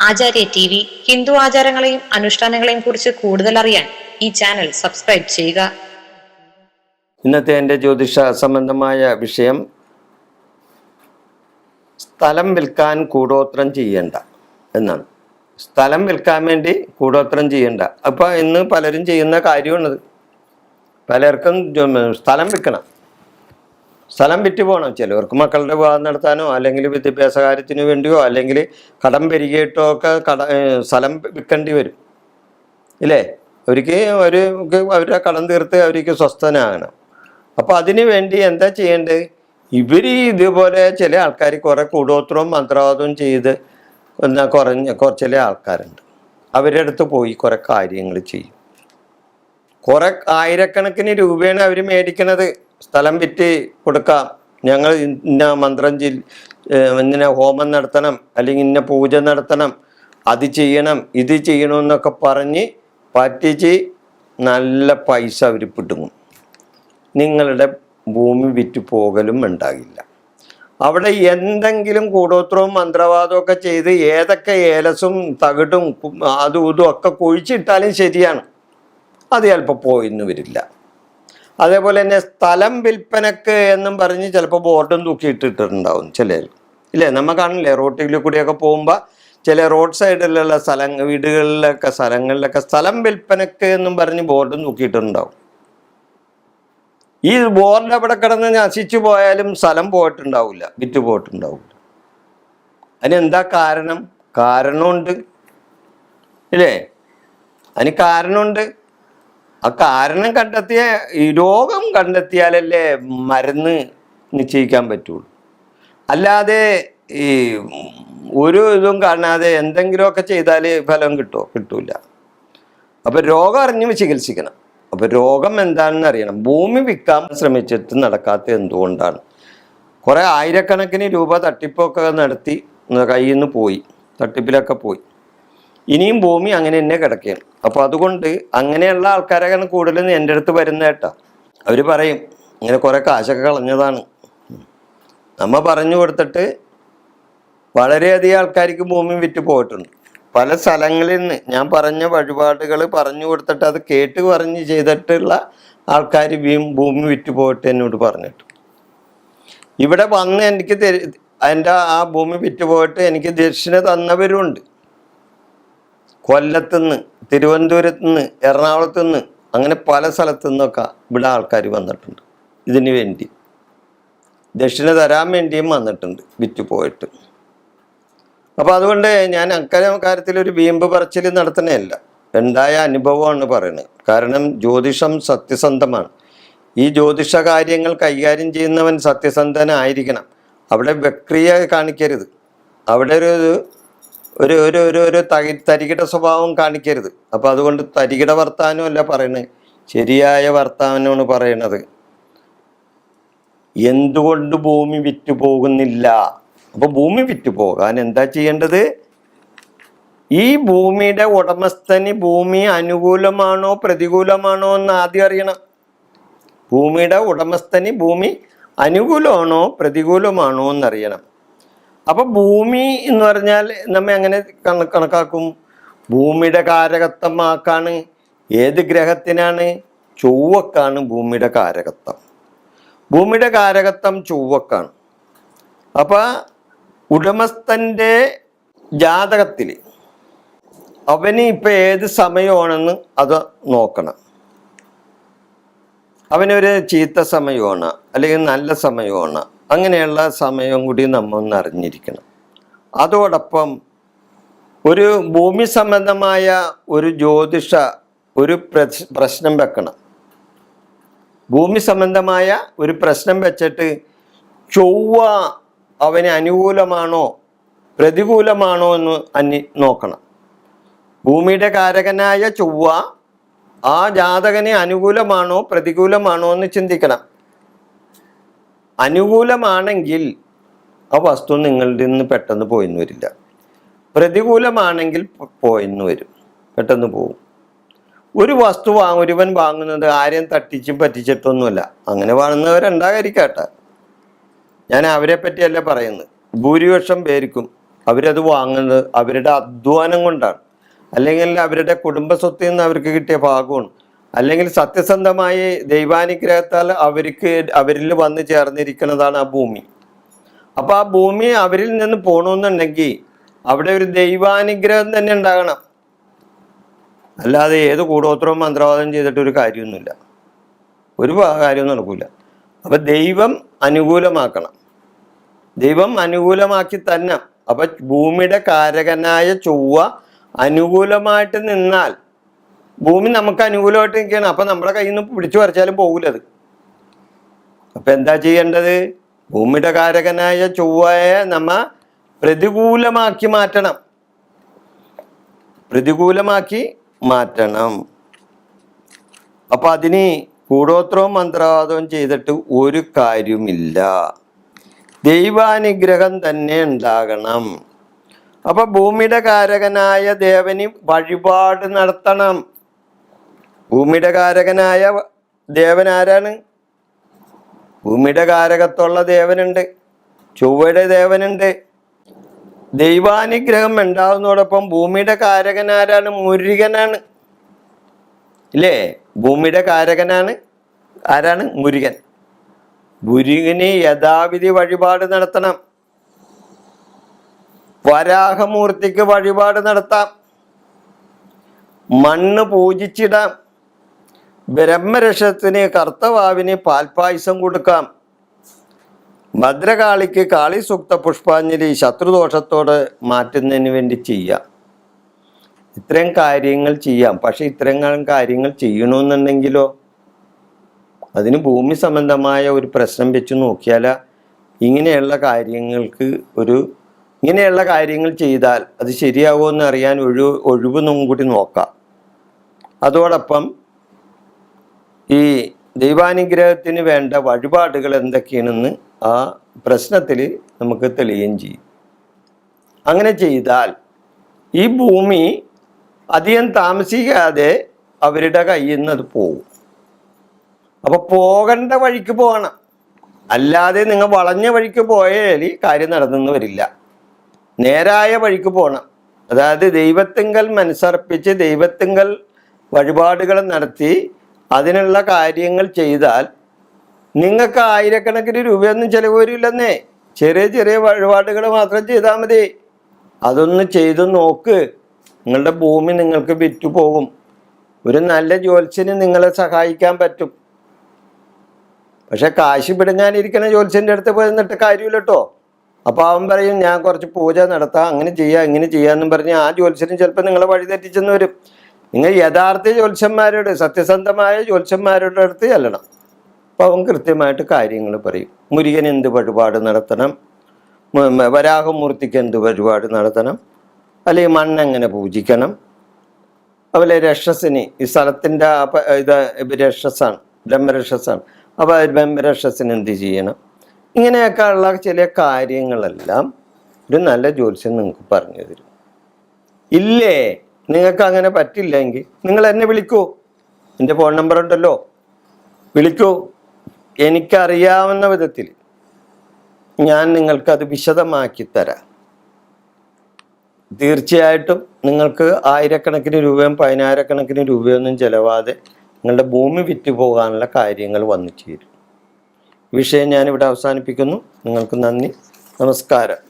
ആചാര്യ T V Hindu ആചാരങ്ങളെയും അനുഷ്ഠാനങ്ങളെയും കുറിച്ച് കൂടുതൽ അറിയാൻ ഈ ചാനൽ സബ്സ്ക്രൈബ് ചെയ്യുക. ഇന്നത്തെ എൻ്റെ ജ്യോതിഷ സംബന്ധമായ വിഷയം സ്ഥലം വിൽക്കാൻ കൂടോത്രം ചെയ്യേണ്ട എന്നാണ്. സ്ഥലം വിൽക്കാൻ വേണ്ടി കൂടോത്രം ചെയ്യേണ്ട. അപ്പോൾ ഇന്ന് പലരും ചെയ്യുന്ന കാര്യമാണത്. പലർക്കും സ്ഥലം വിൽക്കണം, സ്ഥലം വിറ്റ് പോകണം. ചിലവർക്ക് മക്കളുടെ വിവാഹം നടത്താനോ അല്ലെങ്കിൽ വിദ്യാഭ്യാസ കാര്യത്തിന് വേണ്ടിയോ അല്ലെങ്കിൽ കടം പെരുകിയിട്ടോ ഒക്കെ സ്ഥലം വിൽക്കേണ്ടി വരും ഇല്ലേ. അവർക്ക് അവരുടെ കടം തീർത്ത് അവർക്ക് സ്വസ്ഥനാകണം. അപ്പോൾ അതിന് വേണ്ടി എന്താ ചെയ്യേണ്ടത്? ഇവർ ഇതുപോലെ ചില ആൾക്കാർ കുറേ കൂടോത്രവും മന്ത്രവാദവും ചെയ്ത് ചില ആൾക്കാരുണ്ട്. അവരുടെ അടുത്ത് പോയി കുറേ കാര്യങ്ങൾ ചെയ്യും. കുറേ ആയിരക്കണക്കിന് രൂപയാണ് അവർ മേടിക്കണത്. സ്ഥലം വിറ്റ് കൊടുക്കാം, ഞങ്ങൾ ഇന്ന മന്ത്രം ഇന്ന ഹോമം നടത്തണം, അല്ലെങ്കിൽ ഇന്ന പൂജ നടത്തണം, അത് ചെയ്യണം, ഇത് ചെയ്യണമെന്നൊക്കെ പറഞ്ഞ് പറ്റിച്ച് നല്ല പൈസ അവർ പിടുങ്ങും. നിങ്ങളുടെ ഭൂമി വിറ്റ് പോകലും ഉണ്ടാകില്ല. അവിടെ എന്തെങ്കിലും കൂടോത്രവും മന്ത്രവാദവും ഒക്കെ ചെയ്ത് ഏതൊക്കെ ഏലസും തകിടും അതും ഇതും ഒക്കെ കുഴിച്ചിട്ടാലും ശരിയാണ്, അത് ചിലപ്പോൾ പോയിന്ന് വരില്ല. അതേപോലെ തന്നെ സ്ഥലം വിൽപ്പനക്ക് എന്നും പറഞ്ഞ് ചിലപ്പോൾ ബോർഡും തൂക്കിയിട്ടിട്ടുണ്ടാവും ചിലർ ഇല്ലേ. നമ്മൾ കാണില്ലേ റോട്ടിൽ കൂടിയൊക്കെ പോകുമ്പോൾ ചില റോഡ് സൈഡിലുള്ള വീടുകളിലൊക്കെ സ്ഥലങ്ങളിലൊക്കെ സ്ഥലം വിൽപ്പനക്ക് എന്നും പറഞ്ഞ് ബോർഡും തൂക്കിയിട്ടുണ്ടാവും. ഈ ബോർഡ് അവിടെ കിടന്ന് നശിച്ചു പോയാലും സ്ഥലം പോയിട്ടുണ്ടാവില്ല, വിറ്റ് പോയിട്ടുണ്ടാവില്ല. അതിനെന്താ കാരണം? കാരണമുണ്ട് ഇല്ലേ. അതിന് കാരണമുണ്ട്. ആ കാരണം കണ്ടെത്തിയ ഈ രോഗം കണ്ടെത്തിയാലല്ലേ മരുന്ന് നിശ്ചയിക്കാൻ പറ്റുള്ളൂ. അല്ലാതെ ഈ ഒരു ഇതും കാണാതെ എന്തെങ്കിലുമൊക്കെ ചെയ്താൽ ഫലം കിട്ടൂല. അപ്പം രോഗം അറിഞ്ഞ് ചികിത്സിക്കണം. അപ്പം രോഗം എന്താണെന്ന് അറിയണം. ഭൂമി വിൽക്കാൻ ശ്രമിച്ചിട്ട് നടക്കാത്ത എന്തുകൊണ്ടാണ്? കുറേ ആയിരക്കണക്കിന് രൂപ തട്ടിപ്പൊക്കെ നടത്തി കയ്യിൽ നിന്ന് പോയി, തട്ടിപ്പിലൊക്കെ പോയി. ഇനിയും ഭൂമി അങ്ങനെ തന്നെ കിടക്കുകയാണ്. അപ്പോൾ അതുകൊണ്ട് അങ്ങനെയുള്ള ആൾക്കാരൊക്കെ കൂടുതലും എൻ്റെ അടുത്ത് വരുന്ന കേട്ടാ. അവർ പറയും ഇങ്ങനെ കുറേ കാശൊക്കെ കളഞ്ഞതാണ്. നമ്മൾ പറഞ്ഞു കൊടുത്തിട്ട് വളരെയധികം ആൾക്കാർക്ക് ഭൂമി വിറ്റ് പോയിട്ടുണ്ട്. പല സ്ഥലങ്ങളിൽ നിന്ന് ഞാൻ പറഞ്ഞ വഴിപാടുകൾ പറഞ്ഞു കൊടുത്തിട്ട് അത് കേട്ട് പറഞ്ഞ് ചെയ്തിട്ടുള്ള ആൾക്കാർ ഭൂമി വിറ്റ് പോയിട്ട് എന്നോട് പറഞ്ഞിട്ട് ഇവിടെ വന്ന് എനിക്ക് എൻ്റെ ആ ഭൂമി വിറ്റ് പോയിട്ട് എനിക്ക് ദക്ഷിണ തന്നവരുണ്ട്. കൊല്ലത്തുനിന്ന്, തിരുവനന്തപുരത്ത് നിന്ന്, എറണാകുളത്ത് നിന്ന്, അങ്ങനെ പല സ്ഥലത്തു നിന്നൊക്കെ ഇവിടെ ആൾക്കാർ വന്നിട്ടുണ്ട്. ഇതിന് വേണ്ടി ദക്ഷിണ തരാൻ വേണ്ടിയും വന്നിട്ടുണ്ട് വിറ്റ് പോയിട്ട്. അപ്പോൾ അതുകൊണ്ട് ഞാൻ കാര്യത്തിലൊരു വീമ്പ് പറച്ചിൽ നടത്തണേയല്ല, ഉണ്ടായ അനുഭവമാണ് പറയുന്നത്. കാരണം ജ്യോതിഷം സത്യസന്ധമാണ്. ഈ ജ്യോതിഷ കാര്യങ്ങൾ കൈകാര്യം ചെയ്യുന്നവൻ സത്യസന്ധനായിരിക്കണം. അവിടെ വക്രിയ കാണിക്കരുത്, അവിടെ ഒരു ഒരു ഒരു ഒരു തരികിട സ്വഭാവം കാണിക്കരുത്. അപ്പോൾ അതുകൊണ്ട് തരികിട വർത്താനമല്ല പറയണത്, ശരിയായ വർത്താനമാണ് പറയണത്. എന്തുകൊണ്ട് ഭൂമി വിറ്റ് പോകുന്നില്ല? അപ്പോൾ ഭൂമി വിറ്റ് പോകാൻ എന്താ ചെയ്യേണ്ടത്? ഈ ഭൂമിയുടെ ഉടമസ്ഥന് ഭൂമി അനുകൂലമാണോ പ്രതികൂലമാണോ എന്ന് ആദ്യം അറിയണം. ഭൂമിയുടെ ഉടമസ്ഥന് ഭൂമി അനുകൂലമാണോ പ്രതികൂലമാണോ എന്നറിയണം. അപ്പോൾ ഭൂമി എന്ന് പറഞ്ഞാൽ നമ്മെ അങ്ങനെ കണക്കാക്കും. ഭൂമിയുടെ കാരകത്വമാക്കാണ്. ഏത് ഗ്രഹത്തിനാണ്? ചൊവ്വക്കാണ് ഭൂമിയുടെ കാരകത്വം. ഭൂമിയുടെ കാരകത്വം ചൊവ്വക്കാണ്. അപ്പോൾ ഉടമസ്ഥൻ്റെ ജാതകത്തിൽ അവന് ഇപ്പം ഏത് സമയമാണെന്ന് അത് നോക്കണം. അവനൊരു ചീത്ത സമയമാണ് അല്ലെങ്കിൽ നല്ല സമയമാണ്, അങ്ങനെയുള്ള സമയം കൂടി നമ്മൾ ഒന്ന് അറിഞ്ഞിരിക്കണം. അതോടൊപ്പം ഒരു ഭൂമി സംബന്ധമായ ഒരു ജ്യോതിഷ ഒരു പ്രശ്നം വെക്കണം. ഭൂമി സംബന്ധമായ ഒരു പ്രശ്നം വെച്ചിട്ട് ചൊവ്വ അവന് അനുകൂലമാണോ പ്രതികൂലമാണോ എന്ന് നോക്കണം. ഭൂമിയുടെ കാരകനായ ചൊവ്വ ആ ജാതകന് അനുകൂലമാണോ പ്രതികൂലമാണോ എന്ന് ചിന്തിക്കണം. അനുകൂലമാണെങ്കിൽ ആ വസ്തു നിങ്ങളുടെ നിന്ന് പെട്ടെന്ന് പോയിന്ന് വരില്ല. പ്രതികൂലമാണെങ്കിൽ പോയിന്ന് വരും, പെട്ടെന്ന് പോകും. ഒരു വസ്തു ഒരുവൻ വാങ്ങുന്നത് ആരെയും തട്ടിച്ചും പറ്റിച്ചിട്ടൊന്നുമല്ല. അങ്ങനെ വാങ്ങുന്നവരുണ്ടാകാതിരിക്കട്ടെ, ഞാൻ അവരെ പറ്റിയല്ല പറയുന്നത്. ഭൂരിപക്ഷം പേർക്കും അവരത് വാങ്ങുന്നത് അവരുടെ അധ്വാനം കൊണ്ടാണ്, അല്ലെങ്കിൽ അവരുടെ കുടുംബ സ്വത്തിൽ നിന്ന് അവർക്ക് കിട്ടിയ ഭാഗമാണ്, അല്ലെങ്കിൽ സത്യസന്ധമായി ദൈവാനുഗ്രഹത്താൽ അവരിൽ വന്ന് ചേർന്നിരിക്കുന്നതാണ് ആ ഭൂമി. അപ്പോൾ ആ ഭൂമി അവരിൽ നിന്ന് പോകണമെന്നുണ്ടെങ്കിൽ അവിടെ ഒരു ദൈവാനുഗ്രഹം തന്നെ ഉണ്ടാകണം. അല്ലാതെ ഏത് കൂടോത്രവും മന്ത്രവാദം ചെയ്തിട്ട് ഒരു കാര്യമൊന്നുമില്ല, ഒരു കാര്യവും നടക്കില്ല. അപ്പം ദൈവം അനുകൂലമാക്കണം, ദൈവം അനുകൂലമാക്കി തന്നെ. അപ്പം ഭൂമിയുടെ കാരകനായ ചൊവ്വ അനുകൂലമായിട്ട് നിന്നാൽ ഭൂമി നമുക്ക് അനുകൂലമായിട്ട് നിൽക്കുകയാണ്. അപ്പം നമ്മുടെ കയ്യിൽ നിന്ന് പിടിച്ചു പറിച്ചാലും പോകില്ലത്. അപ്പം എന്താ ചെയ്യേണ്ടത്? ഭൂമിയുടെ കാരകനായ ചൊവ്വയെ നമ്മ പ്രതികൂലമാക്കി മാറ്റണം, പ്രതികൂലമാക്കി മാറ്റണം. അപ്പം അതിന് കൂടോത്രവും മന്ത്രവാദവും ചെയ്തിട്ട് ഒരു കാര്യമില്ല, ദൈവാനുഗ്രഹം തന്നെ ഉണ്ടാകണം. അപ്പം ഭൂമിയുടെ കാരകനായ ദേവന് വഴിപാട് നടത്തണം. ഭൂമിയുടെ കാരകനായ ദേവൻ ആരാണ്? ഭൂമിയുടെ കാരകത്തുള്ള ദേവനുണ്ട്, ചൊവ്വയുടെ ദേവനുണ്ട്. ദൈവാനുഗ്രഹം ഉണ്ടാകുന്നതോടൊപ്പം ഭൂമിയുടെ കാരകനാരാണ്? മുരുകനാണ്, ഇല്ലേ? ഭൂമിയുടെ കാരകനാണ് ആരാണ്? മുരുകൻ. മുരുകന് യഥാവിധി വഴിപാട് നടത്തണം. വരാഹമൂർത്തിക്ക് വഴിപാട് നടത്താം, മണ്ണ് പൂജിച്ചിടാം, ബ്രഹ്മരക്ഷത്തിന് കർത്തവാവിന് പാൽപ്പായസം കൊടുക്കാം, ഭദ്രകാളിക്ക് കാളി സൂക്ത പുഷ്പാഞ്ജലി ശത്രുദോഷത്തോട് മാറ്റുന്നതിന് വേണ്ടി ചെയ്യാം. ഇത്രയും കാര്യങ്ങൾ ചെയ്യാം. പക്ഷെ ഇത്രയും കാര്യങ്ങൾ ചെയ്യണമെന്നുണ്ടെങ്കിലോ അതിന് ഭൂമി സംബന്ധമായ ഒരു പ്രശ്നം വെച്ച് നോക്കിയാൽ ഇങ്ങനെയുള്ള കാര്യങ്ങൾ ചെയ്താൽ അത് ശരിയാവുമെന്ന് അറിയാൻ ഒഴിവൊന്നും കൂടി നോക്കാം. അതോടൊപ്പം ഈ ദൈവാനുഗ്രഹത്തിന് വേണ്ട വഴിപാടുകൾ എന്തൊക്കെയാണെന്ന് ആ പ്രശ്നത്തിൽ നമുക്ക് തെളിയുകയും ചെയ്യും. അങ്ങനെ ചെയ്താൽ ഈ ഭൂമി അധികം താമസിക്കാതെ അവരുടെ കയ്യിൽ നിന്ന് അത് പോകും. അപ്പോൾ പോകേണ്ട വഴിക്ക് പോകണം, അല്ലാതെ നിങ്ങൾ വളഞ്ഞ വഴിക്ക് പോയാൽ കാര്യം നടന്നെന്ന് വരില്ല. നേരായ വഴിക്ക് പോകണം. അതായത് ദൈവത്തിങ്കൽ മനസ്സർപ്പിച്ച് ദൈവത്തിങ്കൽ വഴിപാടുകൾ നടത്തി അതിനുള്ള കാര്യങ്ങൾ ചെയ്താൽ നിങ്ങൾക്ക് ആയിരക്കണക്കിന് രൂപയൊന്നും ചിലവ് വരില്ലെന്നേ. ചെറിയ ചെറിയ വഴിപാടുകൾ മാത്രം ചെയ്താൽ മതി. അതൊന്ന് ചെയ്ത് നോക്ക്, നിങ്ങളുടെ ഭൂമി നിങ്ങൾക്ക് വിറ്റു പോകും. ഒരു നല്ല ജ്യോത്സ്യന് നിങ്ങളെ സഹായിക്കാൻ പറ്റും. പക്ഷെ കാശ് പിടുങ്ങാനിരിക്കുന്ന ജ്യോത്സ്യൻ്റെ അടുത്ത് പോയി നിന്നിട്ട് കാര്യമില്ല കേട്ടോ. അപ്പോൾ അവൻ പറയും ഞാൻ കുറച്ച് പൂജ നടത്താം, അങ്ങനെ ചെയ്യാം ഇങ്ങനെ ചെയ്യാമെന്നും പറഞ്ഞ് ആ ജ്യോത്സ്യനും ചിലപ്പോൾ നിങ്ങളെ വഴി തെറ്റിച്ചെന്ന് വരും. നിങ്ങൾ യഥാർത്ഥ ജ്യോത്സ്യന്മാരോട്, സത്യസന്ധമായ ജ്യോത്സ്യന്മാരുടെ അടുത്ത് ചെല്ലണം. അപ്പോൾ അവൻ കൃത്യമായിട്ട് കാര്യങ്ങൾ പറയും. മുരുകൻ എന്ത് വഴിപാട് നടത്തണം, വരാഹമൂർത്തിക്ക് എന്ത് വഴിപാട് നടത്തണം, അല്ലെങ്കിൽ മണ്ണെങ്ങനെ പൂജിക്കണം, അതുപോലെ രക്ഷസിന് ഈ സ്ഥലത്തിൻ്റെ ഇത് രക്ഷസാണ്, ബ്രഹ്മരക്ഷസാണ്. അപ്പോൾ ബ്രഹ്മരക്ഷസിന് എന്ത് ചെയ്യണം, ഇങ്ങനെയൊക്കെ ഉള്ള ചില കാര്യങ്ങളെല്ലാം ഒരു നല്ല ജ്യോത്സ്യൻ നിങ്ങൾക്ക് പറഞ്ഞു തരും. ഇല്ലേ നിങ്ങൾക്ക് അങ്ങനെ പറ്റില്ലെങ്കിൽ നിങ്ങൾ എന്നെ വിളിക്കൂ, എൻ്റെ ഫോൺ നമ്പർ ഉണ്ടല്ലോ, വിളിക്കൂ. എനിക്കറിയാവുന്ന വിധത്തിൽ ഞാൻ നിങ്ങൾക്കത് വിശദമാക്കി തരാം. തീർച്ചയായിട്ടും നിങ്ങൾക്ക് ആയിരക്കണക്കിന് രൂപയും 10,000 രൂപയൊന്നും ചിലവാതെ നിങ്ങളുടെ ഭൂമി വിറ്റ് പോകാനുള്ള കാര്യങ്ങൾ വന്നു ചേരും. വിഷയം ഞാനിവിടെ അവസാനിപ്പിക്കുന്നു. നിങ്ങൾക്ക് നന്ദി, നമസ്കാരം.